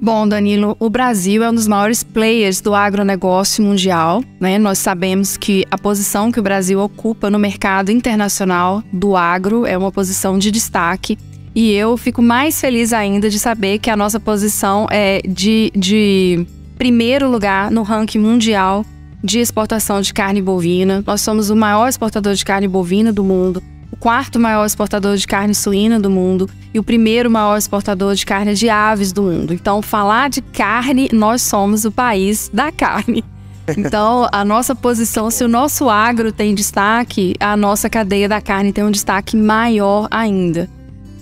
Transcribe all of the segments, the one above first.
Bom, Danilo, o Brasil é um dos maiores players do agronegócio mundial, né? Nós sabemos que a posição que o Brasil ocupa no mercado internacional do agro é uma posição de destaque. E eu fico mais feliz ainda de saber que a nossa posição é de primeiro lugar no ranking mundial de exportação de carne bovina. Nós somos o maior exportador de carne bovina do mundo, o quarto maior exportador de carne suína do mundo e o primeiro maior exportador de carne de aves do mundo. Então, falar de carne, nós somos o país da carne. Então, a nossa posição, se o nosso agro tem destaque, a nossa cadeia da carne tem um destaque maior ainda,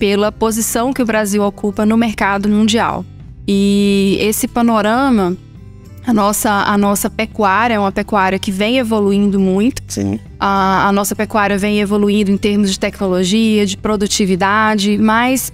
pela posição que o Brasil ocupa no mercado mundial. E esse panorama, a nossa pecuária é uma pecuária que vem evoluindo muito. Sim. A nossa pecuária vem evoluindo em termos de tecnologia, de produtividade, mas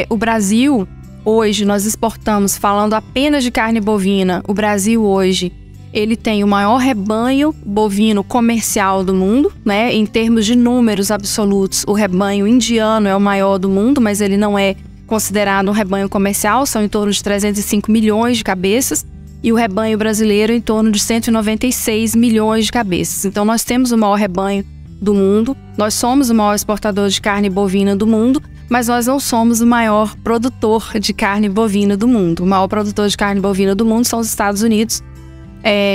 o Brasil, hoje, nós exportamos, falando apenas de carne bovina, o Brasil hoje, ele tem o maior rebanho bovino comercial do mundo, né? Em termos de números absolutos, o rebanho indiano é o maior do mundo, mas ele não é considerado um rebanho comercial, são em torno de 305 milhões de cabeças. E o rebanho brasileiro em torno de 196 milhões de cabeças. Então, nós temos o maior rebanho do mundo, nós somos o maior exportador de carne bovina do mundo, mas nós não somos o maior produtor de carne bovina do mundo. O maior produtor de carne bovina do mundo são os Estados Unidos.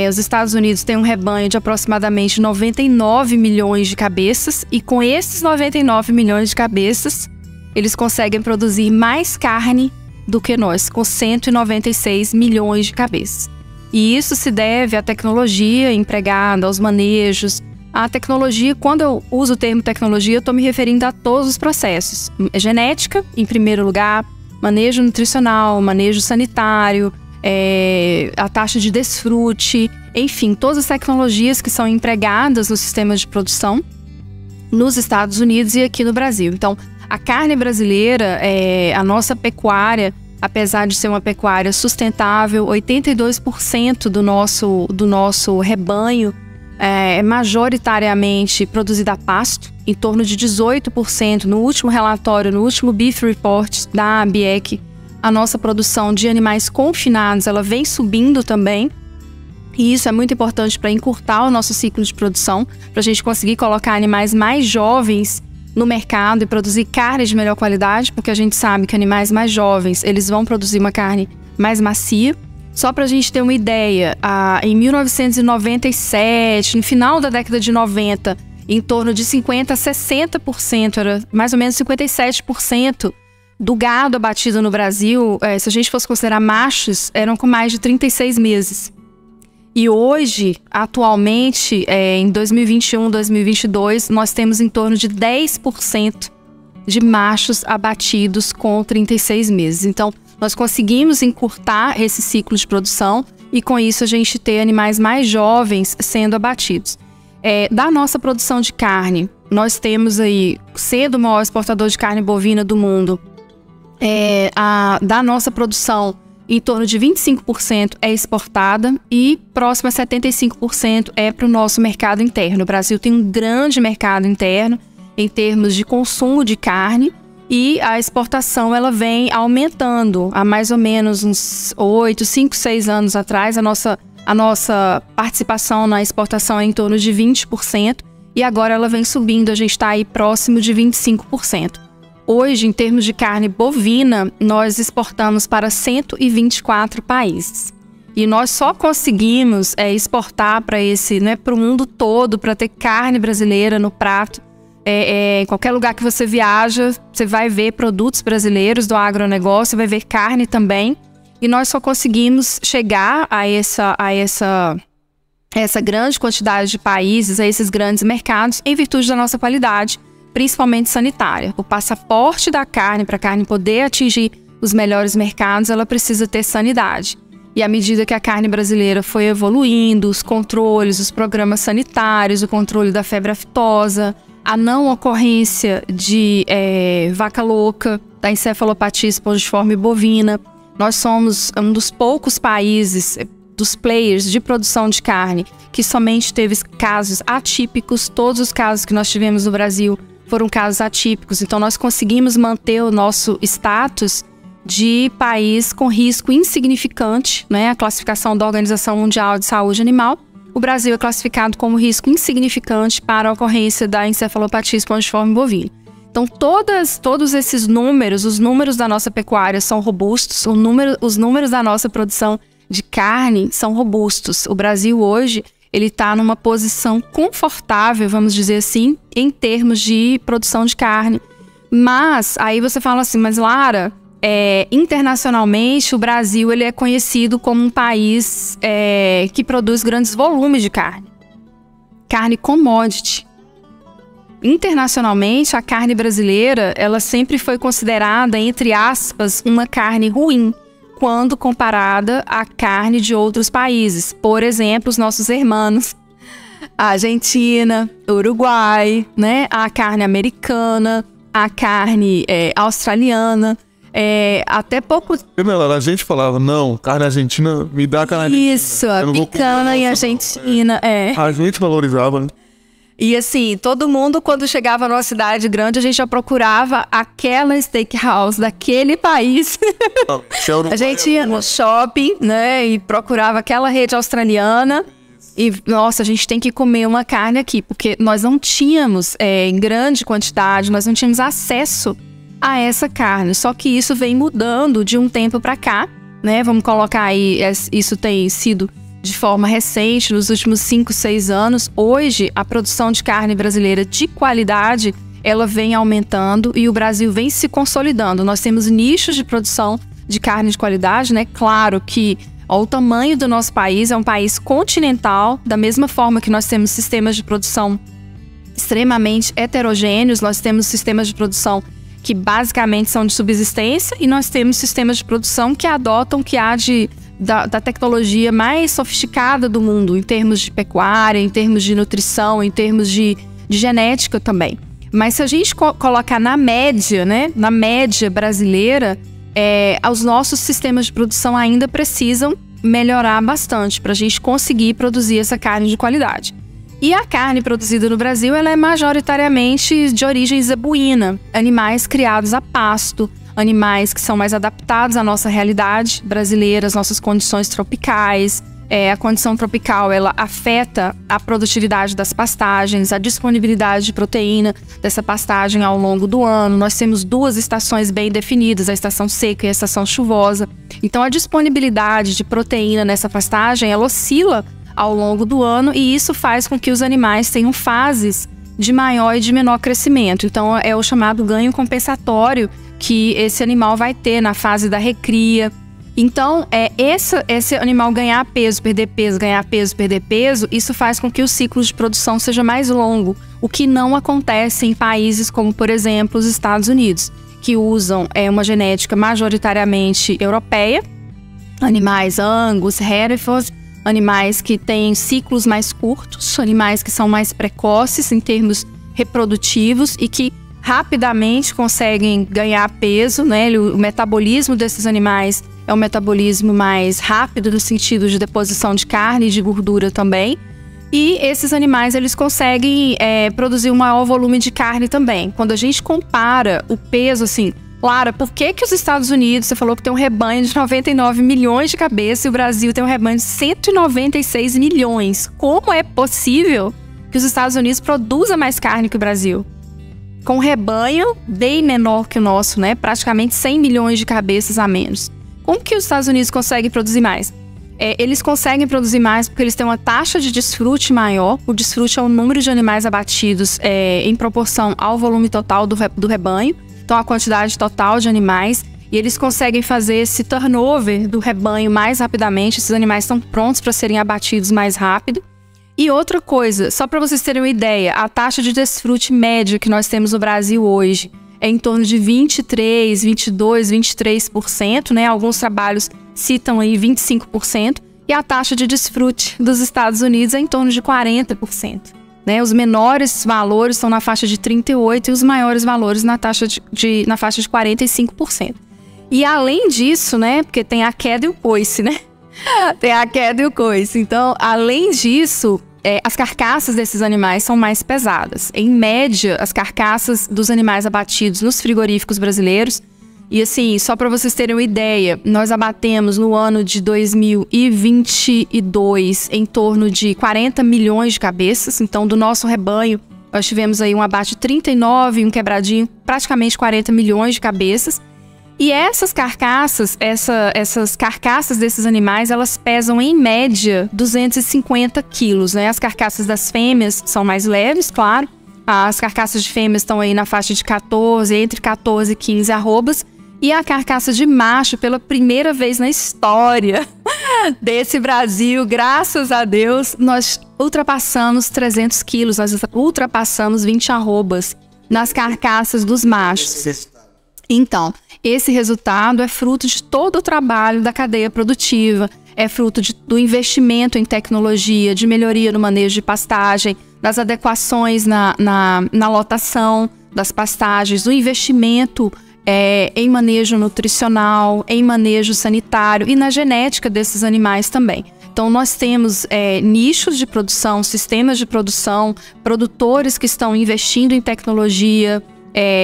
Os Estados Unidos têm um rebanho de aproximadamente 99 milhões de cabeças, e com esses 99 milhões de cabeças, eles conseguem produzir mais carne do que nós, com 196 milhões de cabeças. E isso se deve à tecnologia empregada, aos manejos. A tecnologia, quando eu uso o termo tecnologia, eu estou me referindo a todos os processos. Genética, em primeiro lugar, manejo nutricional, manejo sanitário, a taxa de desfrute, enfim, todas as tecnologias que são empregadas nos sistemas de produção nos Estados Unidos e aqui no Brasil. Então, a carne brasileira, a nossa pecuária, apesar de ser uma pecuária sustentável, 82% do nosso rebanho é majoritariamente produzido a pasto, em torno de 18%. No último relatório, no último Beef Report da ABIEC, a nossa produção de animais confinados, ela vem subindo também. E isso é muito importante para encurtar o nosso ciclo de produção, para a gente conseguir colocar animais mais jovens no mercado e produzir carne de melhor qualidade, porque a gente sabe que animais mais jovens, eles vão produzir uma carne mais macia. Só para a gente ter uma ideia, em 1997, no final da década de 90, em torno de 50% a 60%, era mais ou menos 57% do gado abatido no Brasil, se a gente fosse considerar machos, eram com mais de 36 meses. E hoje, atualmente, em 2021, 2022, nós temos em torno de 10% de machos abatidos com 36 meses. Então, nós conseguimos encurtar esse ciclo de produção e, com isso, a gente ter animais mais jovens sendo abatidos. Da nossa produção de carne, nós temos aí, sendo o maior exportador de carne bovina do mundo, da nossa produção, em torno de 25% é exportada e próximo a 75% é para o nosso mercado interno. O Brasil tem um grande mercado interno em termos de consumo de carne e a exportação ela vem aumentando. Há mais ou menos uns 5, 6 anos atrás, a nossa participação na exportação é em torno de 20% e agora ela vem subindo, a gente está aí próximo de 25%. Hoje, em termos de carne bovina, nós exportamos para 124 países. E nós só conseguimos exportar para o mundo todo, para ter carne brasileira no prato. Em qualquer lugar que você viaja, você vai ver produtos brasileiros do agronegócio, vai ver carne também. E nós só conseguimos chegar a essa grande quantidade de países, a esses grandes mercados, em virtude da nossa qualidade, principalmente sanitária. O passaporte da carne, para a carne poder atingir os melhores mercados, ela precisa ter sanidade. E à medida que a carne brasileira foi evoluindo, os controles, os programas sanitários, o controle da febre aftosa, a não ocorrência de vaca louca, da encefalopatia espongiforme bovina, nós somos um dos poucos países, dos players de produção de carne, que somente teve casos atípicos. Todos os casos que nós tivemos no Brasil foram casos atípicos, então nós conseguimos manter o nosso status de país com risco insignificante, né? A classificação da Organização Mundial de Saúde Animal. O Brasil é classificado como risco insignificante para a ocorrência da encefalopatia espongiforme bovina. Então, todos esses números, os números da nossa pecuária são robustos, os números da nossa produção de carne são robustos. O Brasil hoje, ele está numa posição confortável, vamos dizer assim, em termos de produção de carne. Mas, aí você fala assim, mas Lara, internacionalmente o Brasil ele é conhecido como um país que produz grandes volumes de carne. Carne commodity. Internacionalmente, a carne brasileira, ela sempre foi considerada, entre aspas, uma carne ruim, quando comparada à carne de outros países. Por exemplo, os nossos irmãos, a Argentina, Uruguai, né? A carne americana, a carne australiana. Até pouco... A gente falava, não, carne argentina, me dá carne Isso, a picanha argentina, A gente valorizava, né? E assim, todo mundo, quando chegava numa cidade grande, a gente já procurava aquela steakhouse daquele país. A gente ia no shopping, né, e procurava aquela rede australiana. E, nossa, a gente tem que comer uma carne aqui, porque nós não tínhamos, em grande quantidade, nós não tínhamos acesso a essa carne. Só que isso vem mudando de um tempo para cá, né? Vamos colocar aí, isso tem sido de forma recente, nos últimos 5, 6 anos. Hoje, a produção de carne brasileira de qualidade, ela vem aumentando e o Brasil vem se consolidando. Nós temos nichos de produção de carne de qualidade, né? Claro que o tamanho do nosso país é um país continental, da mesma forma que nós temos sistemas de produção extremamente heterogêneos, nós temos sistemas de produção que basicamente são de subsistência e nós temos sistemas de produção que adotam que há da tecnologia mais sofisticada do mundo, em termos de pecuária, em termos de nutrição, em termos de genética também. Mas se a gente colocar na média, né, na média brasileira, os nossos sistemas de produção ainda precisam melhorar bastante para a gente conseguir produzir essa carne de qualidade. E a carne produzida no Brasil, ela é majoritariamente de origem zebuína, animais criados a pasto, animais que são mais adaptados à nossa realidade brasileira, às nossas condições tropicais. A condição tropical, ela afeta a produtividade das pastagens, a disponibilidade de proteína dessa pastagem ao longo do ano. Nós temos 2 estações bem definidas, a estação seca e a estação chuvosa. Então, a disponibilidade de proteína nessa pastagem, ela oscila ao longo do ano e isso faz com que os animais tenham fases de maior e de menor crescimento. Então, é o chamado ganho compensatório que esse animal vai ter na fase da recria. Então, esse animal ganhar peso, perder peso, ganhar peso, perder peso, isso faz com que o ciclo de produção seja mais longo, o que não acontece em países como, por exemplo, os Estados Unidos, que usam uma genética majoritariamente europeia, animais Angus, Hereford, animais que têm ciclos mais curtos, animais que são mais precoces em termos reprodutivos e que rapidamente conseguem ganhar peso, né? O metabolismo desses animais é um metabolismo mais rápido no sentido de deposição de carne e de gordura também. E esses animais, eles conseguem produzir um maior volume de carne também. Quando a gente compara o peso, assim, Lara, por que os Estados Unidos, você falou que tem um rebanho de 99 milhões de cabeças e o Brasil tem um rebanho de 196 milhões? Como é possível que os Estados Unidos produzam mais carne que o Brasil? Com um rebanho bem menor que o nosso, né? Praticamente 100 milhões de cabeças a menos. Como que os Estados Unidos conseguem produzir mais? Eles conseguem produzir mais porque eles têm uma taxa de desfrute maior. O desfrute é o número de animais abatidos em proporção ao volume total do rebanho. Então, a quantidade total de animais. E eles conseguem fazer esse turnover do rebanho mais rapidamente. Esses animais estão prontos para serem abatidos mais rápido. E outra coisa, só para vocês terem uma ideia, a taxa de desfrute média que nós temos no Brasil hoje é em torno de 23%, 22%, 23%, né? Alguns trabalhos citam aí 25%. E a taxa de desfrute dos Estados Unidos é em torno de 40%. Né? Os menores valores estão na faixa de 38% e os maiores valores na faixa de 45%. E além disso, né? Porque tem a queda e o coice, né? Tem a queda e o coice. Então, além disso, as carcaças desses animais são mais pesadas. Em média, as carcaças dos animais abatidos nos frigoríficos brasileiros E assim, só para vocês terem uma ideia, nós abatemos no ano de 2022 em torno de 40 milhões de cabeças. Então, do nosso rebanho, nós tivemos aí um abate de 39, um quebradinho, praticamente 40 milhões de cabeças. E essas carcaças, essas carcaças desses animais, elas pesam em média 250 quilos, né? As carcaças das fêmeas são mais leves, claro. As carcaças de fêmeas estão aí na faixa de 14, entre 14 e 15 arrobas. E a carcaça de macho, pela primeira vez na história desse Brasil, graças a Deus, nós ultrapassamos 300 quilos, nós ultrapassamos 20 arrobas nas carcaças dos machos. Então, esse resultado é fruto de todo o trabalho da cadeia produtiva, é fruto do investimento em tecnologia, de melhoria no manejo de pastagem, das adequações na lotação das pastagens, do investimento em manejo nutricional, em manejo sanitário e na genética desses animais também. Então, nós temos nichos de produção, sistemas de produção, produtores que estão investindo em tecnologia.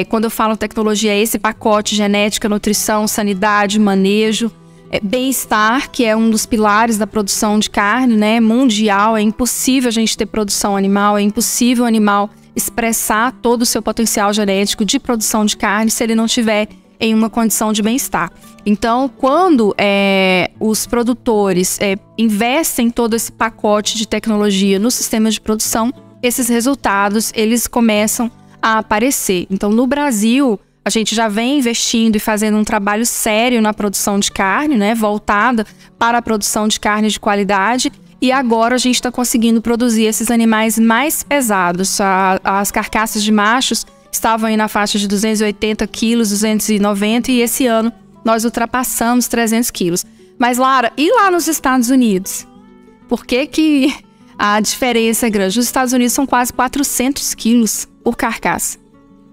Quando eu falo tecnologia, é esse pacote: genética, nutrição, sanidade, manejo, bem-estar, que é um dos pilares da produção de carne, né, mundial. É impossível a gente ter produção animal, é impossível o animal expressar todo o seu potencial genético de produção de carne se ele não estiver em uma condição de bem-estar. Então, quando os produtores investem todo esse pacote de tecnologia no sistema de produção, esses resultados eles começam a aparecer. Então, no Brasil, a gente já vem investindo e fazendo um trabalho sério na produção de carne, né, voltada para a produção de carne de qualidade. E agora a gente está conseguindo produzir esses animais mais pesados. As carcaças de machos estavam aí na faixa de 280 quilos, 290, e esse ano nós ultrapassamos 300 quilos. Mas, Lara, e lá nos Estados Unidos? Por que a diferença é grande? Os Estados Unidos são quase 400 quilos por carcaça.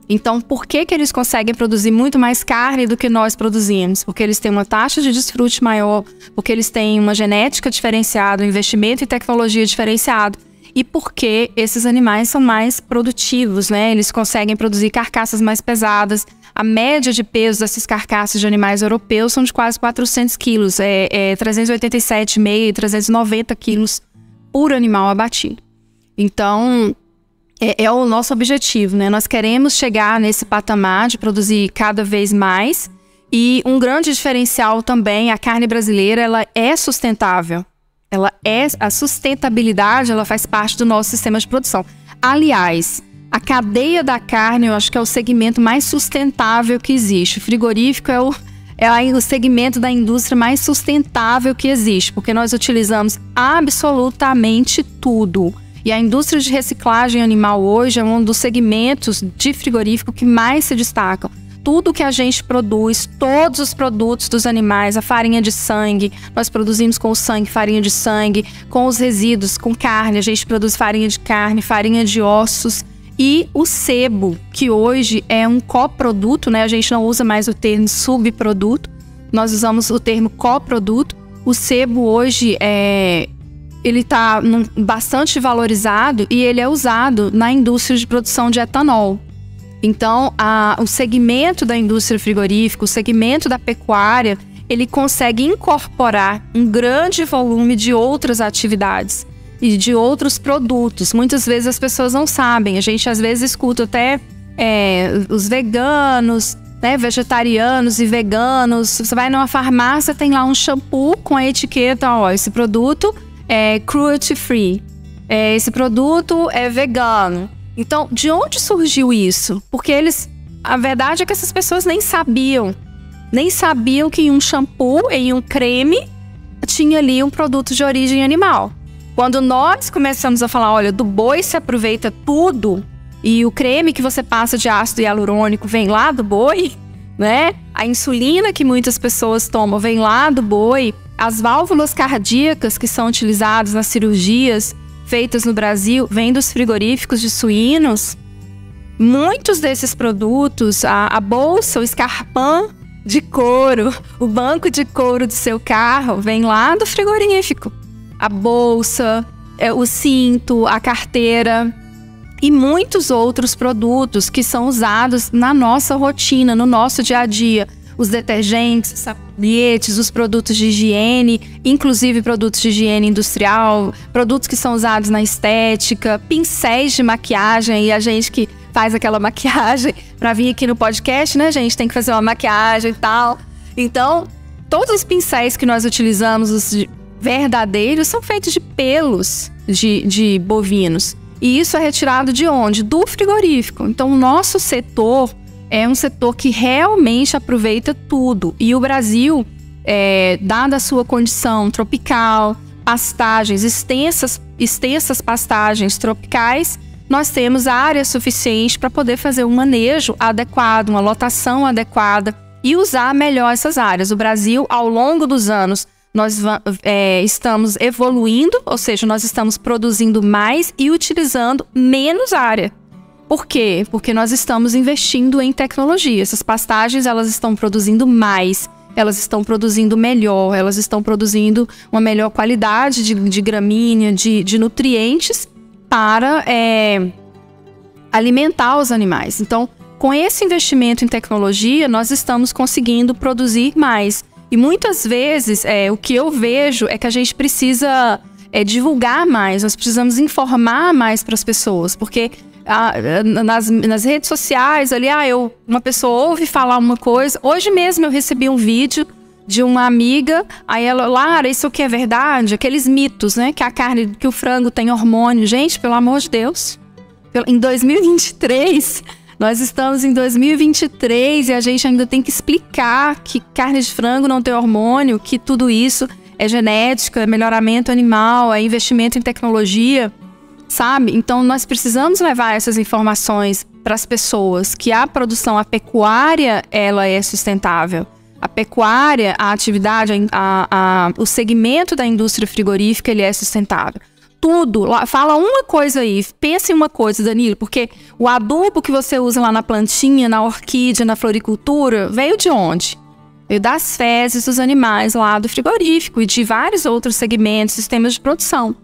Então, por que eles conseguem produzir muito mais carne do que nós produzimos? Porque eles têm uma taxa de desfrute maior, porque eles têm uma genética diferenciada, um investimento em tecnologia diferenciado, e porque esses animais são mais produtivos, né? Eles conseguem produzir carcaças mais pesadas. A média de peso dessas carcaças de animais europeus são de quase 400 quilos, 387,5, 390 quilos por animal abatido. Então, é o nosso objetivo, né? Nós queremos chegar nesse patamar de produzir cada vez mais. E um grande diferencial também, a carne brasileira, ela é sustentável. A sustentabilidade, ela faz parte do nosso sistema de produção. Aliás, a cadeia da carne, eu acho que é o segmento mais sustentável que existe. O frigorífico é o segmento da indústria mais sustentável que existe, porque nós utilizamos absolutamente tudo. E a indústria de reciclagem animal hoje é um dos segmentos de frigorífico que mais se destacam. Tudo que a gente produz, todos os produtos dos animais, a farinha de sangue, nós produzimos com o sangue, farinha de sangue, com os resíduos, com carne, a gente produz farinha de carne, farinha de ossos. E o sebo, que hoje é um coproduto, né? A gente não usa mais o termo subproduto, nós usamos o termo coproduto. O sebo hoje ele está bastante valorizado e ele é usado na indústria de produção de etanol. Então, o segmento da indústria frigorífica, o segmento da pecuária, ele consegue incorporar um grande volume de outras atividades e de outros produtos. Muitas vezes as pessoas não sabem. A gente às vezes escuta até os veganos, né, vegetarianos e veganos. Você vai numa farmácia, tem lá um shampoo com a etiqueta, ó, esse produto é cruelty free, esse produto é vegano. Então, de onde surgiu isso? Porque a verdade é que essas pessoas nem sabiam que em um shampoo, em um creme, tinha ali um produto de origem animal. Quando nós começamos a falar, olha, do boi se aproveita tudo, e o creme que você passa de ácido hialurônico vem lá do boi, né? A insulina que muitas pessoas tomam vem lá do boi. As válvulas cardíacas que são utilizadas nas cirurgias feitas no Brasil vêm dos frigoríficos de suínos. Muitos desses produtos, a bolsa, o escarpão de couro, o banco de couro do seu carro, vem lá do frigorífico. A bolsa, o cinto, a carteira e muitos outros produtos que são usados na nossa rotina, no nosso dia a dia. os detergentes, sabonetes, os produtos de higiene, inclusive produtos de higiene industrial, produtos que são usados na estética, pincéis de maquiagem, e a gente que faz aquela maquiagem para vir aqui no podcast, né, gente? Tem que fazer uma maquiagem e tal. Então, todos os pincéis que nós utilizamos, os verdadeiros, são feitos de pelos de bovinos. E isso é retirado de onde? Do frigorífico. Então, o nosso setor é um setor que realmente aproveita tudo. E o Brasil, dada a sua condição tropical, pastagens, extensas pastagens tropicais, nós temos área suficiente para poder fazer um manejo adequado, uma lotação adequada e usar melhor essas áreas. O Brasil, ao longo dos anos, nós estamos evoluindo, ou seja, nós estamos produzindo mais e utilizando menos área. Por quê? Porque nós estamos investindo em tecnologia. Essas pastagens, elas estão produzindo mais, elas estão produzindo melhor, elas estão produzindo uma melhor qualidade de gramínea, de nutrientes para alimentar os animais. Então, com esse investimento em tecnologia, nós estamos conseguindo produzir mais. E muitas vezes, o que eu vejo é que a gente precisa divulgar mais, nós precisamos informar mais para as pessoas, porque nas redes sociais, ali, uma pessoa ouve falar uma coisa. Hoje mesmo eu recebi um vídeo de uma amiga, aí ela, Lara, isso aqui é verdade? Aqueles mitos, né? Que o frango tem hormônio. Gente, pelo amor de Deus. Em 2023, nós estamos em 2023 e a gente ainda tem que explicar que carne de frango não tem hormônio, que tudo isso é genética, é melhoramento animal, é investimento em tecnologia, sabe? Então, nós precisamos levar essas informações para as pessoas, que a produção, a pecuária, ela é sustentável. A pecuária, a atividade, o segmento da indústria frigorífica, ele é sustentável. Tudo, fala uma coisa aí, pensa em uma coisa, Danilo, porque o adubo que você usa lá na plantinha, na orquídea, na floricultura, veio de onde? Veio das fezes dos animais lá do frigorífico e de vários outros segmentos, sistemas de produção.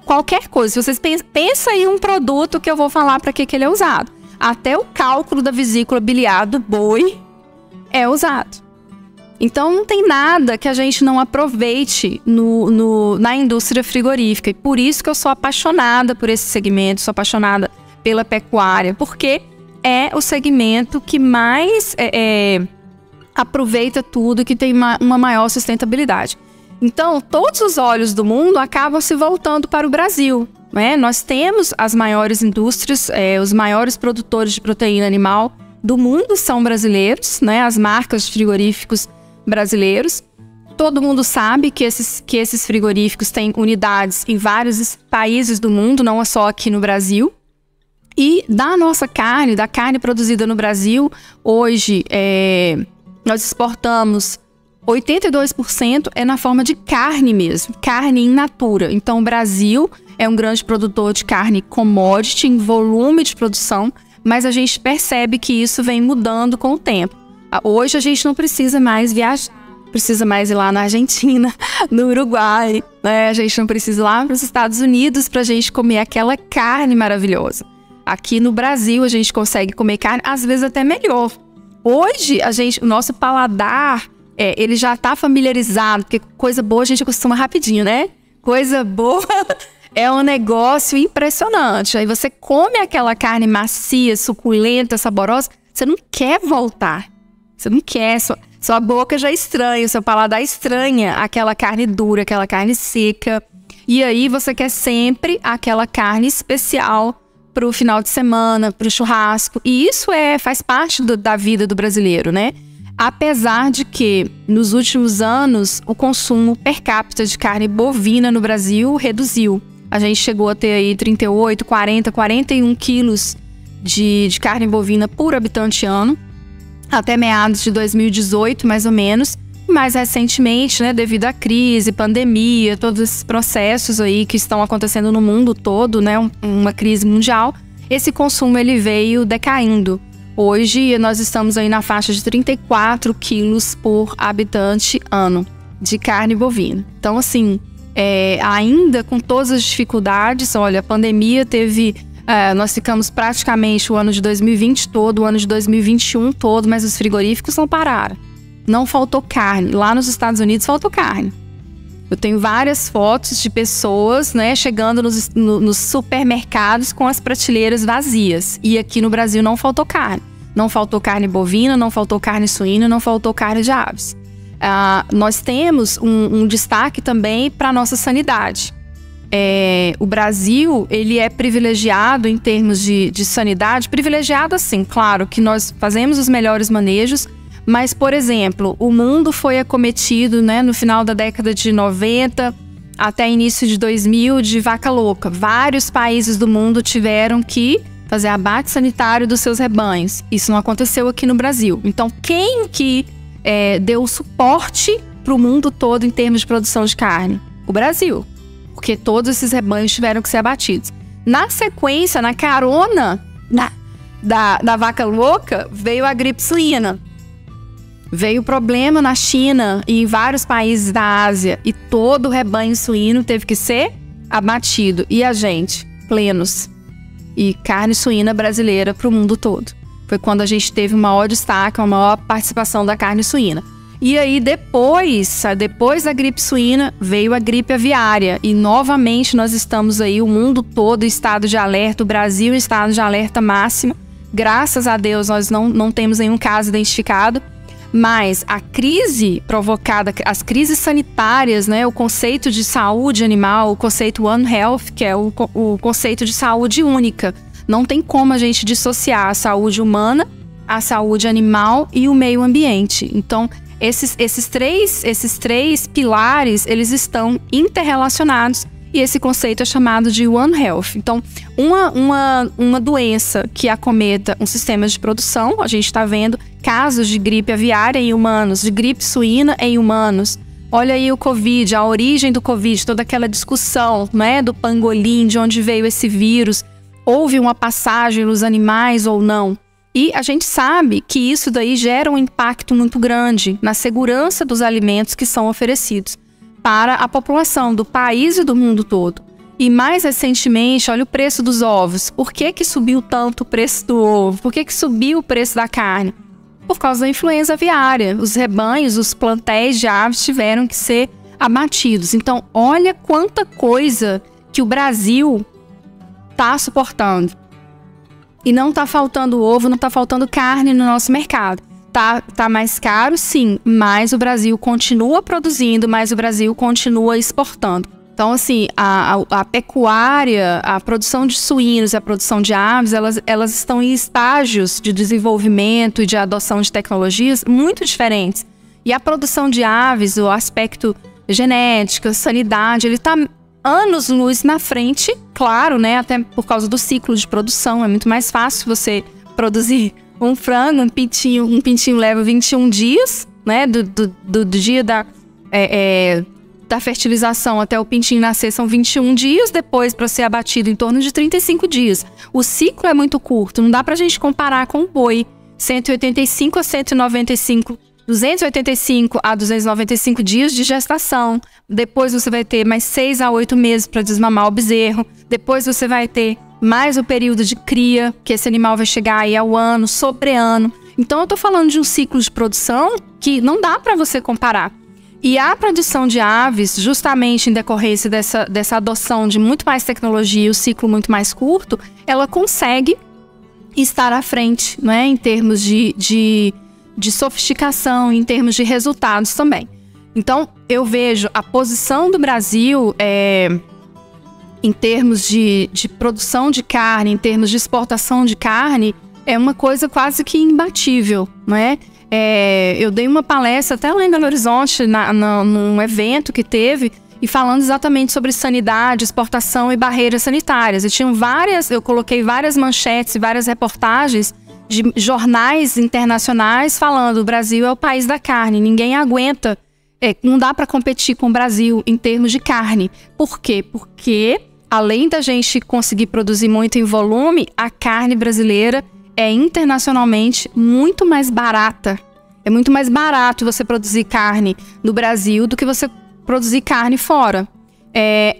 Qualquer coisa, se vocês pensam em um produto que eu vou falar para que ele é usado. Até o cálculo da vesícula biliar do boi é usado. Então, não tem nada que a gente não aproveite na indústria frigorífica. E por isso que eu sou apaixonada por esse segmento, sou apaixonada pela pecuária, porque é o segmento que mais aproveita tudo e que tem uma maior sustentabilidade. Então, todos os olhos do mundo acabam se voltando para o Brasil, né? Nós temos as maiores indústrias, os maiores produtores de proteína animal do mundo são brasileiros, né? As marcas de frigoríficos brasileiros. Todo mundo sabe que esses frigoríficos têm unidades em vários países do mundo, não é só aqui no Brasil. E da nossa carne, da carne produzida no Brasil, hoje nós exportamos 82% na forma de carne mesmo, carne in natura. Então o Brasil é um grande produtor de carne commodity em volume de produção, mas a gente percebe que isso vem mudando com o tempo. Hoje a gente não precisa mais viajar, precisa mais ir lá na Argentina, no Uruguai, né? A gente não precisa ir lá para os Estados Unidos para a gente comer aquela carne maravilhosa. Aqui no Brasil a gente consegue comer carne, às vezes até melhor. Hoje o nosso paladar, ele já está familiarizado, porque coisa boa a gente acostuma rapidinho, né? Coisa boa é um negócio impressionante. Aí você come aquela carne macia, suculenta, saborosa, você não quer voltar. Você não quer, sua boca já estranha, seu paladar estranha aquela carne dura, aquela carne seca. E aí você quer sempre aquela carne especial para o final de semana, para o churrasco. E isso faz parte da vida do brasileiro, né? Apesar de que, nos últimos anos, o consumo per capita de carne bovina no Brasil reduziu. A gente chegou a ter aí 38, 40, 41 quilos de carne bovina por habitante ano. Até meados de 2018, mais ou menos. Mais recentemente, né, devido à crise, pandemia, todos esses processos aí que estão acontecendo no mundo todo, né, uma crise mundial, esse consumo ele veio decaindo. Hoje nós estamos aí na faixa de 34 quilos por habitante ano de carne bovina. Então, assim, ainda com todas as dificuldades, olha, a pandemia teve... nós ficamos praticamente o ano de 2020 todo, o ano de 2021 todo, mas os frigoríficos não pararam. não faltou carne. Lá nos Estados Unidos faltou carne. Eu tenho várias fotos de pessoas, né, chegando nos supermercados com as prateleiras vazias. E aqui no Brasil não faltou carne. Não faltou carne bovina, não faltou carne suína, não faltou carne de aves. Nós temos um destaque também para a nossa sanidade. O Brasil, ele é privilegiado em termos de sanidade. Privilegiado assim, claro, que nós fazemos os melhores manejos. Mas, por exemplo, o mundo foi acometido, né, no final da década de 90 até início de 2000 de vaca louca. Vários países do mundo tiveram que fazer abate sanitário dos seus rebanhos. Isso não aconteceu aqui no Brasil. Então, quem que deu o suporte para o mundo todo em termos de produção de carne? O Brasil. Porque todos esses rebanhos tiveram que ser abatidos. Na sequência, na carona da vaca louca, veio a gripe suína. Veio problema na China e em vários países da Ásia e todo o rebanho suíno teve que ser abatido. E a gente, plenos. E carne suína brasileira para o mundo todo. Foi quando a gente teve o maior destaque, a maior participação da carne suína. E aí depois da gripe suína, veio a gripe aviária. E novamente nós estamos aí, o mundo todo em estado de alerta, o Brasil em estado de alerta máximo. Graças a Deus nós não temos nenhum caso identificado. Mas a crise provocada, as crises sanitárias, né, o conceito de saúde animal, o conceito One Health, que é o conceito de saúde única. Não tem como a gente dissociar a saúde humana, a saúde animal e o meio ambiente. Então, esses três pilares, eles estão interrelacionados e esse conceito é chamado de One Health. Então, uma doença que acometa um sistema de produção, a gente está vendo casos de gripe aviária em humanos, de gripe suína em humanos. Olha aí o Covid, a origem do Covid, toda aquela discussão, né, do pangolim, de onde veio esse vírus. Houve uma passagem nos animais ou não? E a gente sabe que isso daí gera um impacto muito grande na segurança dos alimentos que são oferecidos para a população do país e do mundo todo. E mais recentemente, olha o preço dos ovos. Por que subiu tanto o preço do ovo? Por que subiu o preço da carne? Por causa da influenza aviária. Os rebanhos, os plantéis de aves tiveram que ser abatidos. Então, olha quanta coisa que o Brasil está suportando. E não está faltando ovo, não está faltando carne no nosso mercado. Tá mais caro, sim, mas o Brasil continua produzindo, mas o Brasil continua exportando. Então, assim, a pecuária, a produção de suínos e a produção de aves, elas estão em estágios de desenvolvimento e de adoção de tecnologias muito diferentes. E a produção de aves, o aspecto genética, sanidade, ele está anos-luz na frente, claro, né? Até por causa do ciclo de produção, é muito mais fácil você produzir um frango, um pintinho leva 21 dias, né? Do dia da fertilização até o pintinho nascer são 21 dias, depois para ser abatido em torno de 35 dias. O ciclo é muito curto, não dá pra gente comparar com o boi. 185 a 195, 285 a 295 dias de gestação. Depois você vai ter mais 6 a 8 meses para desmamar o bezerro. Depois você vai ter mais o período de cria, que esse animal vai chegar aí ao ano, sobre ano. Então eu tô falando de um ciclo de produção que não dá para você comparar. E a produção de aves, justamente em decorrência dessa adoção de muito mais tecnologia e o ciclo muito mais curto, ela consegue estar à frente, né, em termos de sofisticação, em termos de resultados também. Então, eu vejo a posição do Brasil em termos de produção de carne, em termos de exportação de carne, é uma coisa quase que imbatível, não é? Eu dei uma palestra até lá em Belo Horizonte, num evento que teve, e falando exatamente sobre sanidade, exportação e barreiras sanitárias. Eu coloquei várias manchetes e várias reportagens de jornais internacionais falando: o Brasil é o país da carne, ninguém aguenta, não dá para competir com o Brasil em termos de carne. Por quê? Porque além da gente conseguir produzir muito em volume, a carne brasileira é internacionalmente muito mais barata. É muito mais barato você produzir carne no Brasil do que você produzir carne fora.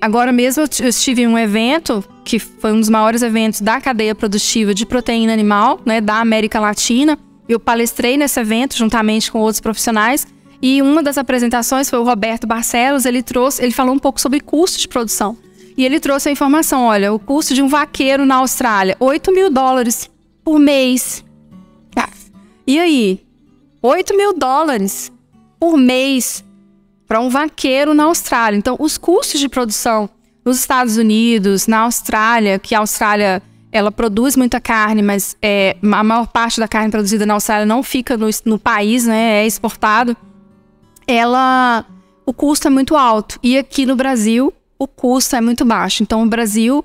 Agora mesmo eu estive em um evento que foi um dos maiores eventos da cadeia produtiva de proteína animal, né, da América Latina, Eu palestrei nesse evento juntamente com outros profissionais e uma das apresentações foi o Roberto Barcelos. Ele falou um pouco sobre custo de produção. E ele trouxe a informação, olha, o custo de um vaqueiro na Austrália, $8.000 por mês. E aí? $8.000 por mês para um vaqueiro na Austrália. Então, os custos de produção nos Estados Unidos, na Austrália, que a Austrália ela produz muita carne, mas a maior parte da carne produzida na Austrália não fica no país, né? É exportado. O custo é muito alto. E aqui no Brasil, o custo é muito baixo. Então, o Brasil,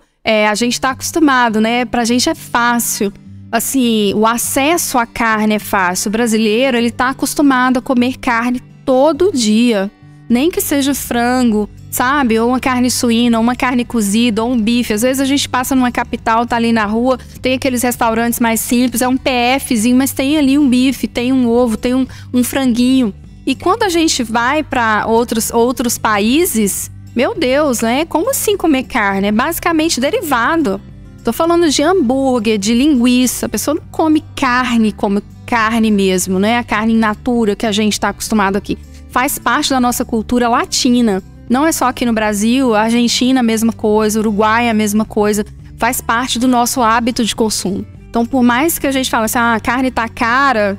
a gente está acostumado, né? Pra gente é fácil. Assim, o acesso à carne é fácil. O brasileiro, ele tá acostumado a comer carne todo dia. Nem que seja frango, sabe? Ou uma carne suína, ou uma carne cozida, ou um bife. Às vezes a gente passa numa capital, tá ali na rua, tem aqueles restaurantes mais simples, é um PFzinho, mas tem ali um bife, tem um ovo, tem um franguinho. E quando a gente vai para outros países, meu Deus, né? Como assim comer carne? É basicamente derivado. Tô falando de hambúrguer, de linguiça. A pessoa não come carne como carne mesmo, né? A carne in natura que a gente está acostumado aqui. Faz parte da nossa cultura latina. Não é só aqui no Brasil, a Argentina a mesma coisa, Uruguai a mesma coisa. Faz parte do nosso hábito de consumo. Então, por mais que a gente fale assim, a carne tá cara,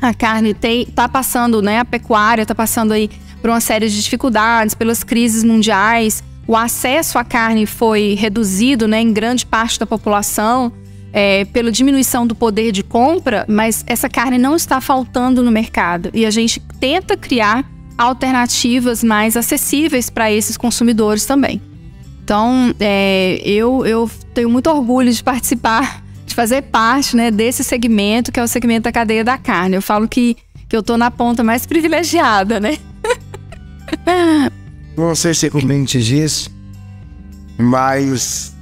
a carne tá passando, né? A pecuária tá passando aí por uma série de dificuldades, pelas crises mundiais. O acesso à carne foi reduzido, né, em grande parte da população, pela diminuição do poder de compra, mas essa carne não está faltando no mercado. E a gente tenta criar alternativas mais acessíveis para esses consumidores também. Então, eu tenho muito orgulho de participar, de fazer parte, né, desse segmento, que é o segmento da cadeia da carne. Eu falo que eu tô na ponta mais privilegiada, né? Não sei se comente disso, mas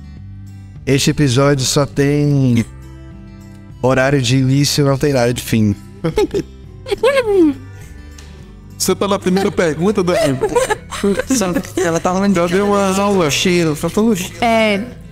este episódio só tem horário de início e não tem horário de fim. Você tá na primeira pergunta, Dani? Ela tá falando, já deu uma aula. Cheiro, faltou cheiro.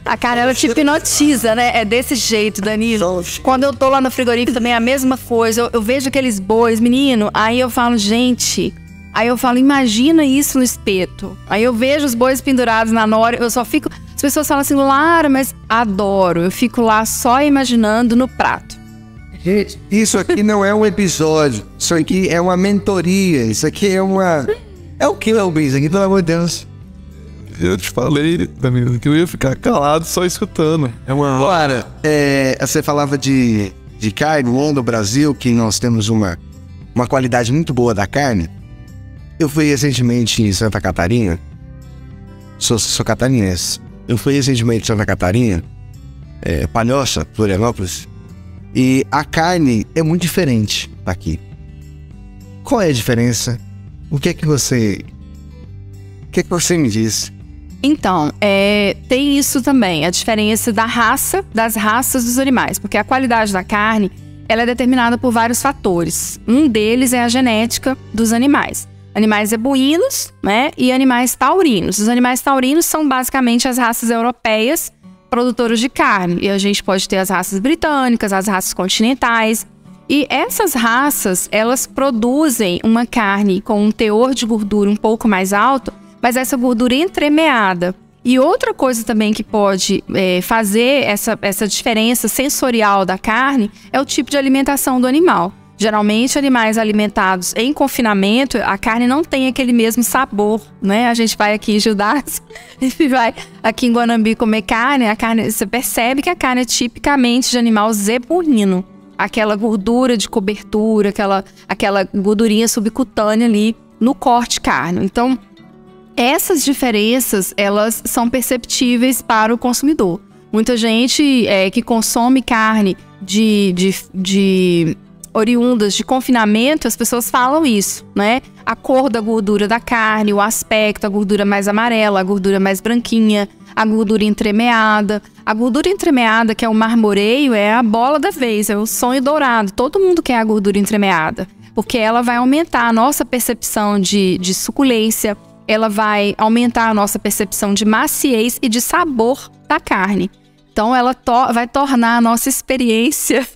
A carne, ela te hipnotiza, né? É desse jeito, Danilo. Quando eu tô lá no frigorífico também é a mesma coisa. Eu vejo aqueles bois, menino, aí eu falo, gente... Aí eu falo, imagina isso no espeto. Aí eu vejo os bois pendurados na nora, eu só fico... As pessoas falam assim, Lara, mas adoro. Eu fico lá só imaginando no prato. Gente, isso aqui não é um episódio. Isso aqui é uma mentoria. Isso aqui é uma... É o que, Elvis? Aqui, pelo amor de Deus. Eu te falei, Danilo, que eu ia ficar calado só escutando. Lara, você falava de carne, no Brasil, que nós temos uma qualidade muito boa da carne. Eu fui recentemente em Santa Catarina. Sou catarinense. Eu fui recentemente em Santa Catarina, Palhoça, Florianópolis. E a carne é muito diferente daqui. Qual é a diferença? O que é que você me diz? Então, tem isso também, a diferença das raças dos animais. Porque a qualidade da carne, ela é determinada por vários fatores. Um deles é a genética dos animais. Animais zebuínos, né, e animais taurinos. Os animais taurinos são basicamente as raças europeias produtoras de carne. E a gente pode ter as raças britânicas, as raças continentais. E essas raças, elas produzem uma carne com um teor de gordura um pouco mais alto, mas essa gordura entremeada. E outra coisa também que pode fazer essa diferença sensorial da carne é o tipo de alimentação do animal. Geralmente, animais alimentados em confinamento, a carne não tem aquele mesmo sabor, né? A gente vai aqui em Judas, a gente vai aqui em Guanambi comer carne, você percebe que a carne é tipicamente de animal zebuíno. Aquela gordura de cobertura, aquela gordurinha subcutânea ali no corte carne. Então, essas diferenças, elas são perceptíveis para o consumidor. Muita gente que consome carne oriundas de confinamento, as pessoas falam isso, né? A cor da gordura da carne, o aspecto, a gordura mais amarela, a gordura mais branquinha, a gordura entremeada. A gordura entremeada, que é o marmoreio, é a bola da vez, é o sonho dourado. Todo mundo quer a gordura entremeada, porque ela vai aumentar a nossa percepção de suculência, ela vai aumentar a nossa percepção de maciez e de sabor da carne. Então, ela vai tornar a nossa experiência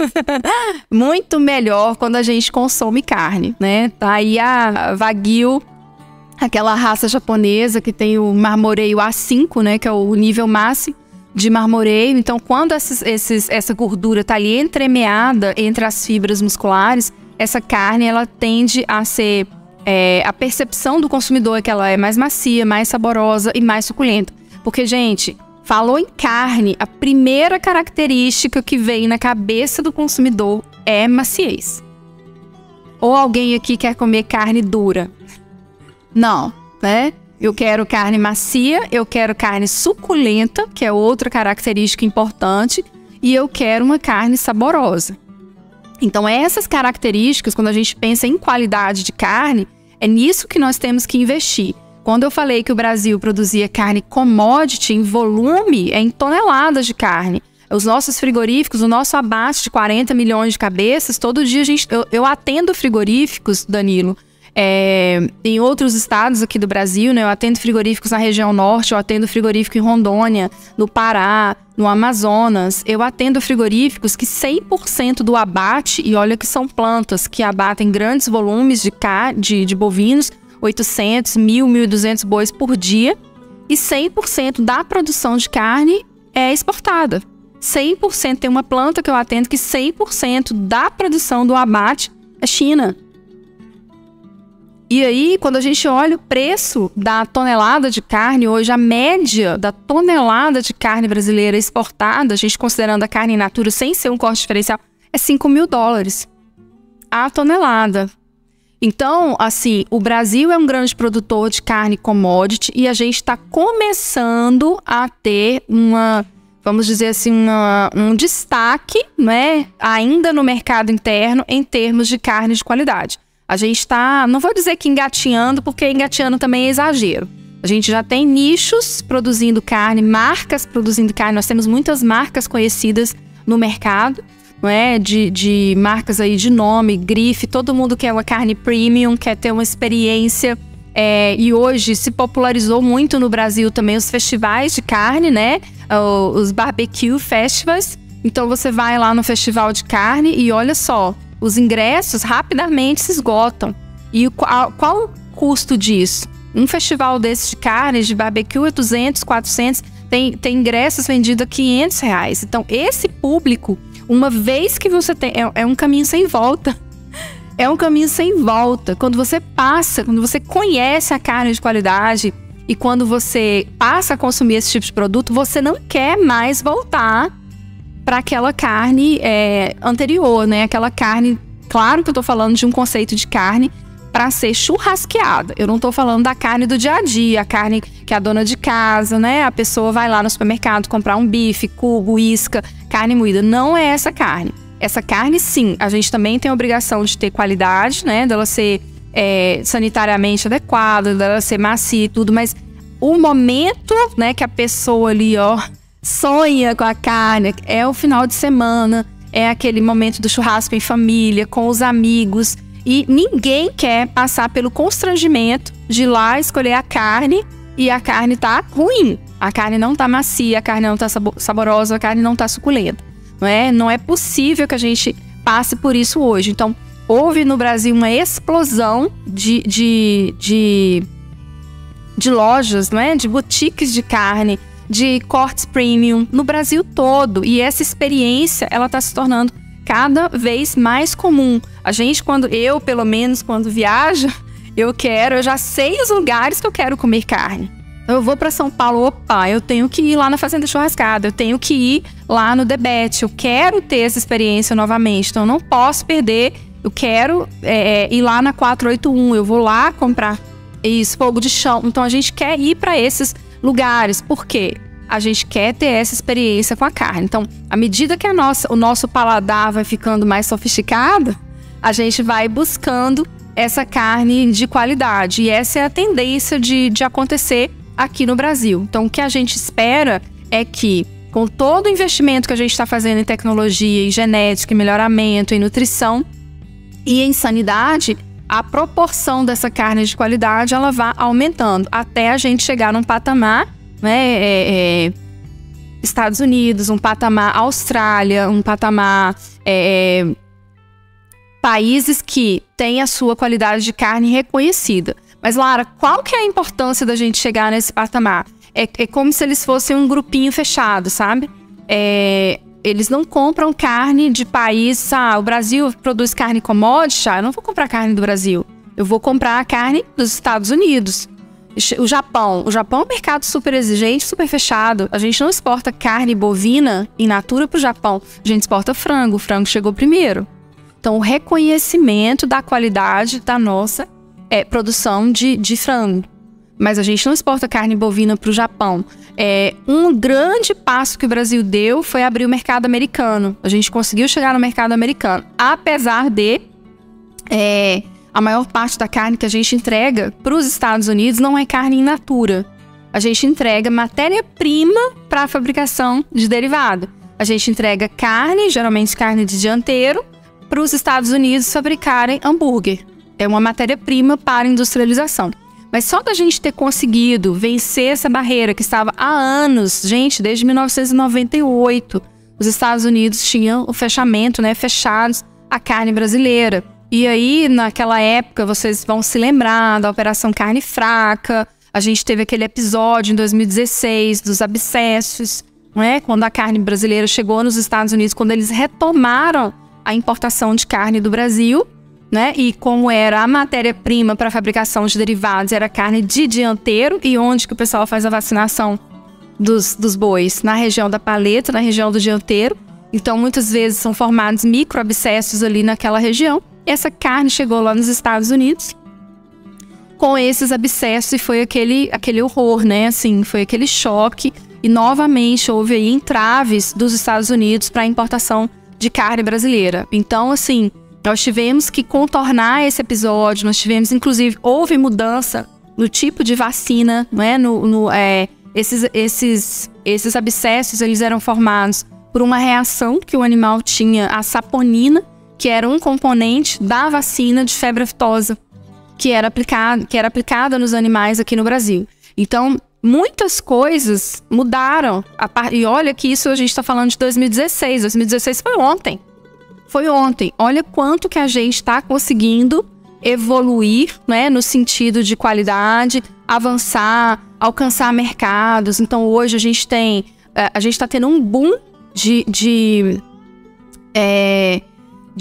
muito melhor quando a gente consome carne, né? Tá aí a Wagyu, aquela raça japonesa que tem o marmoreio A5, né? Que é o nível máximo de marmoreio. Então, quando essa gordura tá ali entremeada entre as fibras musculares, essa carne, ela tende a ser... a percepção do consumidor é que ela é mais macia, mais saborosa e mais suculenta. Porque, gente... Falou em carne, a primeira característica que vem na cabeça do consumidor é maciez. Ou alguém aqui quer comer carne dura? Não, né? Eu quero carne macia, eu quero carne suculenta, que é outra característica importante, e eu quero uma carne saborosa. Então, essas características, quando a gente pensa em qualidade de carne, é nisso que nós temos que investir. Quando eu falei que o Brasil produzia carne commodity em volume, é em toneladas de carne. Os nossos frigoríficos, o nosso abate de 40 milhões de cabeças, todo dia eu atendo frigoríficos, Danilo, em outros estados aqui do Brasil, né? Eu atendo frigoríficos na região norte, eu atendo frigorífico em Rondônia, no Pará, no Amazonas. Eu atendo frigoríficos que 100% do abate, e olha que são plantas que abatem grandes volumes de bovinos, 800, 1.000, 1.200 bois por dia, e 100% da produção de carne é exportada. 100% tem uma planta que eu atendo que 100% da produção do abate é China. E aí, quando a gente olha o preço da tonelada de carne, hoje a média da tonelada de carne brasileira exportada, a gente considerando a carne in natura sem ser um corte diferencial, é $5.000 a tonelada. Então, assim, o Brasil é um grande produtor de carne commodity e a gente está começando a ter vamos dizer assim, um destaque, né, ainda no mercado interno em termos de carne de qualidade. A gente está, não vou dizer que engatinhando, porque engatinhando também é exagero. A gente já tem nichos produzindo carne, marcas produzindo carne. Nós temos muitas marcas conhecidas no mercado, não é? De marcas aí de nome, grife. Todo mundo quer uma carne premium, quer ter uma experiência. E hoje se popularizou muito no Brasil também os festivais de carne, né? Os barbecue festivals. Então você vai lá no festival de carne e olha só, os ingressos rapidamente se esgotam. E qual o custo disso? Um festival desse de carne, de barbecue, é 200, 400, tem ingressos vendidos a R$500. Então, esse público, uma vez que você tem... É um caminho sem volta. É um caminho sem volta. Quando você conhece a carne de qualidade e quando você passa a consumir esse tipo de produto, você não quer mais voltar para aquela carne anterior, né? Aquela carne... Claro que eu tô falando de um conceito de carne para ser churrasqueada. Eu não tô falando da carne do dia a dia, a carne que a dona de casa, né? A pessoa vai lá no supermercado comprar um bife, cubo, isca, carne moída. Não é essa carne. Essa carne, sim, a gente também tem a obrigação de ter qualidade, né? Dela ser sanitariamente adequada, dela ser macia e tudo, mas o momento, né, que a pessoa ali, ó, sonha com a carne é o final de semana, é aquele momento do churrasco em família, com os amigos. E ninguém quer passar pelo constrangimento de ir lá escolher a carne e a carne tá ruim. A carne não tá macia, a carne não tá saborosa, a carne não tá suculenta. Não é possível que a gente passe por isso hoje. Então, houve no Brasil uma explosão de lojas, não é? De boutiques de carne, de cortes premium no Brasil todo. E essa experiência, ela tá se tornando cada vez mais comum. A gente, pelo menos, quando viajo, eu já sei os lugares que eu quero comer carne. Então, eu vou para São Paulo, eu tenho que ir lá na Fazenda Churrascada, eu tenho que ir lá no Debete, eu quero ter essa experiência novamente, então eu não posso perder, eu quero ir lá na 481, eu vou lá comprar isso, fogo de chão. Então, a gente quer ir para esses lugares, por quê? A gente quer ter essa experiência com a carne. Então, à medida que o nosso paladar vai ficando mais sofisticado, a gente vai buscando essa carne de qualidade. E essa é a tendência de acontecer aqui no Brasil. Então, o que a gente espera é que, com todo o investimento que a gente está fazendo em tecnologia, em genética, em melhoramento, em nutrição e em sanidade, a proporção dessa carne de qualidade ela vá aumentando até a gente chegar num patamar, né, Estados Unidos, um patamar Austrália, um patamar países que têm a sua qualidade de carne reconhecida. Mas, Lara, qual que é a importância da gente chegar nesse patamar? É como se eles fossem um grupinho fechado, sabe? Eles não compram carne de país... o Brasil produz carne commodity, eu não vou comprar carne do Brasil. Eu vou comprar a carne dos Estados Unidos. O Japão é um mercado super exigente, super fechado. A gente não exporta carne bovina in natura para o Japão. A gente exporta frango. O frango chegou primeiro. Então, o reconhecimento da qualidade da nossa produção de frango. Mas a gente não exporta carne bovina para o Japão. Um grande passo que o Brasil deu foi abrir o mercado americano. A gente conseguiu chegar no mercado americano. Apesar de... a maior parte da carne que a gente entrega para os Estados Unidos não é carne in natura. A gente entrega matéria-prima para a fabricação de derivado. A gente entrega carne, geralmente carne de dianteiro, para os Estados Unidos fabricarem hambúrguer. É uma matéria-prima para industrialização. Mas só da gente ter conseguido vencer essa barreira que estava há anos, gente, desde 1998, os Estados Unidos tinham o fechamento, fechados a carne brasileira. E aí, naquela época, vocês vão se lembrar da Operação Carne Fraca. A gente teve aquele episódio em 2016 dos abscessos, quando a carne brasileira chegou nos Estados Unidos, quando eles retomaram a importação de carne do Brasil, e como era a matéria-prima para a fabricação de derivados, era carne de dianteiro, e onde que o pessoal faz a vacinação dos bois? Na região da paleta, na região do dianteiro. Então, muitas vezes são formados microabscessos ali naquela região. Essa carne chegou lá nos Estados Unidos com esses abscessos e foi aquele horror, foi aquele choque. E novamente houve aí entraves dos Estados Unidos para a importação de carne brasileira. Então, nós tivemos que contornar esse episódio, inclusive, houve mudança no tipo de vacina, esses abscessos, eles eram formados por uma reação que o animal tinha à saponina, que era um componente da vacina de febre aftosa, que era aplicada nos animais aqui no Brasil. Então, muitas coisas mudaram. E olha que isso a gente está falando de 2016. 2016 foi ontem. Olha quanto que a gente está conseguindo evoluir, no sentido de qualidade, avançar, alcançar mercados. Então, hoje a gente está tendo um boom de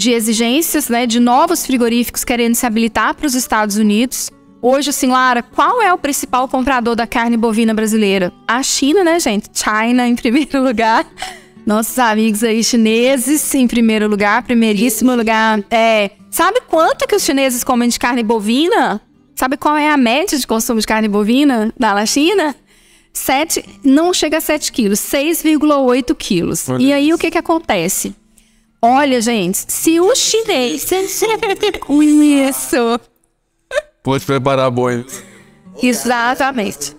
exigências, de novos frigoríficos querendo se habilitar para os Estados Unidos. Hoje, Lara, qual é o principal comprador da carne bovina brasileira? A China, gente? China em primeiro lugar. Nossos amigos aí chineses em primeiro lugar, primeiríssimo lugar. Sabe quanto que os chineses comem de carne bovina? Sabe qual é a média de consumo de carne bovina na China? Não chega a 7 quilos, 6,8 quilos. E aí, o que acontece? Olha, gente, se o chinês... Isso. Pode preparar boi. Exatamente.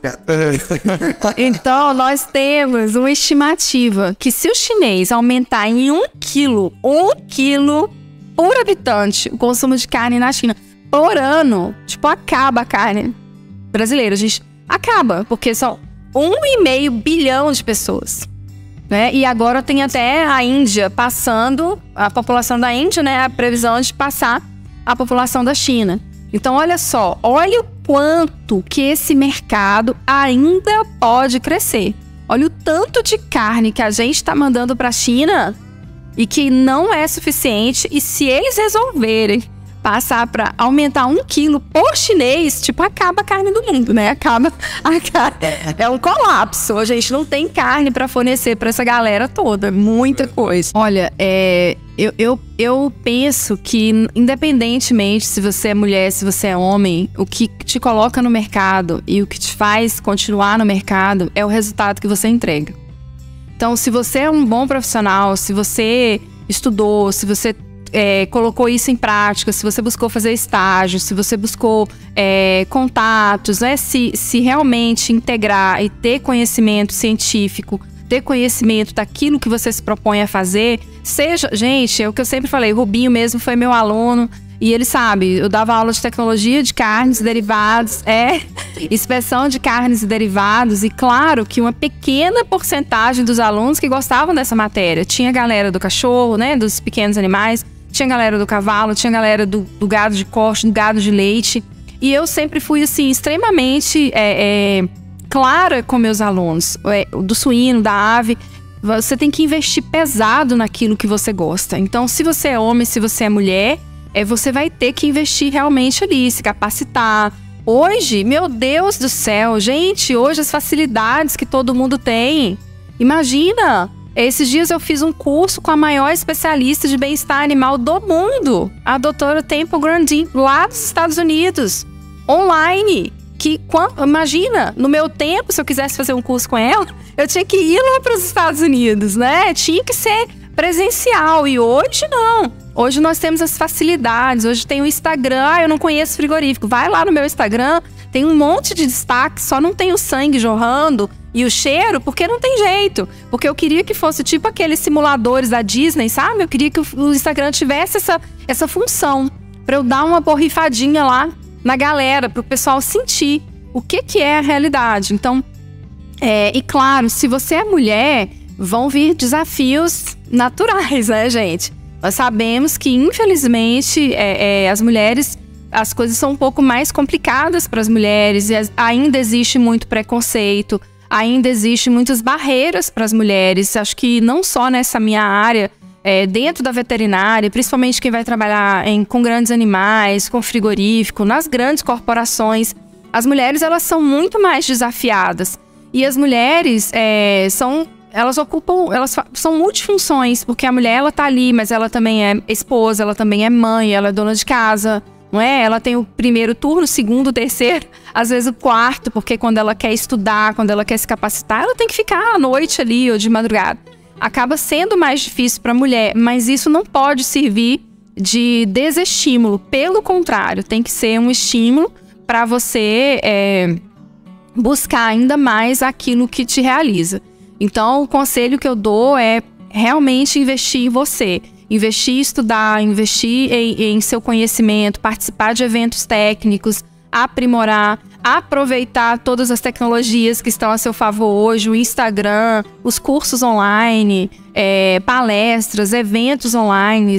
Então, nós temos uma estimativa que se o chinês aumentar em 1 quilo por habitante o consumo de carne na China por ano, acaba a carne brasileira. A gente acaba, porque são 1,5 bilhão de pessoas. E agora tem até a Índia passando, a população da Índia, a previsão de passar a população da China. Então, olha só, olha o quanto que esse mercado ainda pode crescer. Olha o tanto de carne que a gente está mandando para a China e que não é suficiente. E se eles resolverem passar para aumentar 1 quilo por chinês, acaba a carne do mundo, Acaba a carne. É um colapso. A gente não tem carne para fornecer para essa galera toda. Muita coisa. Olha, eu penso que, independentemente se você é mulher, se você é homem, o que te coloca no mercado e o que te faz continuar no mercado é o resultado que você entrega. Então, se você é um bom profissional, se você estudou, se você colocou isso em prática, se você buscou fazer estágio, se você buscou contatos, se realmente integrar e ter conhecimento científico, ter conhecimento daquilo que você se propõe a fazer, gente, é o que eu sempre falei, o Rubinho mesmo foi meu aluno, E ele sabe, eu dava aula de tecnologia de carnes e derivados, inspeção de carnes e derivados. E claro que uma pequena porcentagem dos alunos que gostavam dessa matéria. Tinha galera do cachorro, né, dos pequenos animais, tinha galera do cavalo, tinha galera do gado de corte, do gado de leite. E eu sempre fui, assim, extremamente clara com meus alunos. Do suíno, da ave, você tem que investir pesado naquilo que você gosta. Então, se você é homem, se você é mulher, você vai ter que investir realmente ali, se capacitar. Hoje, meu Deus do céu, gente, hoje as facilidades que todo mundo tem. Imagina, esses dias eu fiz um curso com a maior especialista de bem-estar animal do mundo, a doutora Temple Grandin, lá dos Estados Unidos, online. Imagina, no meu tempo, se eu quisesse fazer um curso com ela, eu tinha que ir lá para os Estados Unidos, né? Tinha que ser presencial. E hoje não. Hoje nós temos as facilidades. Hoje tem o Instagram. Eu não conheço frigorífico. Vai lá no meu Instagram. Tem um monte de destaque. Só não tem o sangue jorrando e o cheiro, porque não tem jeito. Porque eu queria que fosse tipo aqueles simuladores da Disney, sabe? Eu queria que o Instagram tivesse essa função. Para eu dar uma borrifadinha lá na galera, para o pessoal sentir o que é a realidade. Então, e claro, se você é mulher, vão vir desafios naturais, né, gente? Nós sabemos que, infelizmente, as mulheres, as coisas são um pouco mais complicadas para as mulheres, e ainda existe muito preconceito, ainda existe muitas barreiras para as mulheres. Acho que não só nessa minha área, dentro da veterinária, principalmente quem vai trabalhar com grandes animais, com frigorífico, nas grandes corporações, as mulheres, elas são muito mais desafiadas. E as mulheres elas são multifunções, porque a mulher, ela tá ali, mas ela também é esposa, ela também é mãe, ela é dona de casa, não é? Ela tem o primeiro turno, o segundo, o terceiro, às vezes o quarto, porque quando ela quer estudar, quando ela quer se capacitar, ela tem que ficar à noite ali ou de madrugada. Acaba sendo mais difícil para a mulher, mas isso não pode servir de desestímulo. Pelo contrário, tem que ser um estímulo para você buscar ainda mais aquilo que te realiza. Então, o conselho que eu dou é realmente investir em você. Investir em estudar, investir em seu conhecimento, participar de eventos técnicos, aprimorar, aproveitar todas as tecnologias que estão a seu favor hoje, o Instagram, os cursos online, palestras, eventos online,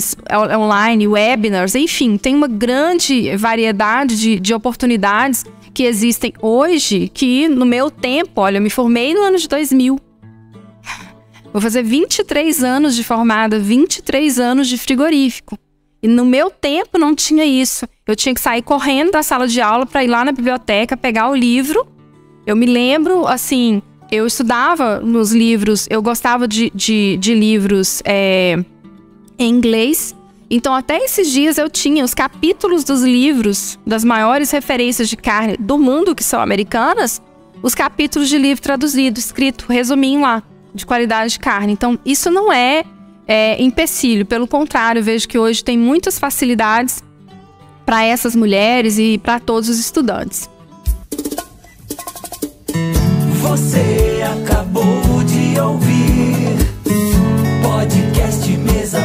webinars, enfim, tem uma grande variedade de oportunidades que existem hoje, que no meu tempo, olha, eu me formei no ano de 2000. Vou fazer 23 anos de formada, 23 anos de frigorífico. E no meu tempo não tinha isso. Eu tinha que sair correndo da sala de aula para ir lá na biblioteca, pegar o livro. Eu me lembro, assim, eu estudava nos livros, eu gostava de livros em inglês. Então, até esses dias eu tinha os capítulos dos livros, das maiores referências de carne do mundo, que são americanas, os capítulos de livro traduzido, escrito, resuminho lá, de qualidade de carne. Então, isso não é empecilho. Pelo contrário, eu vejo que hoje tem muitas facilidades para essas mulheres e para todos os estudantes. Você acabou de ouvir podcast Mesa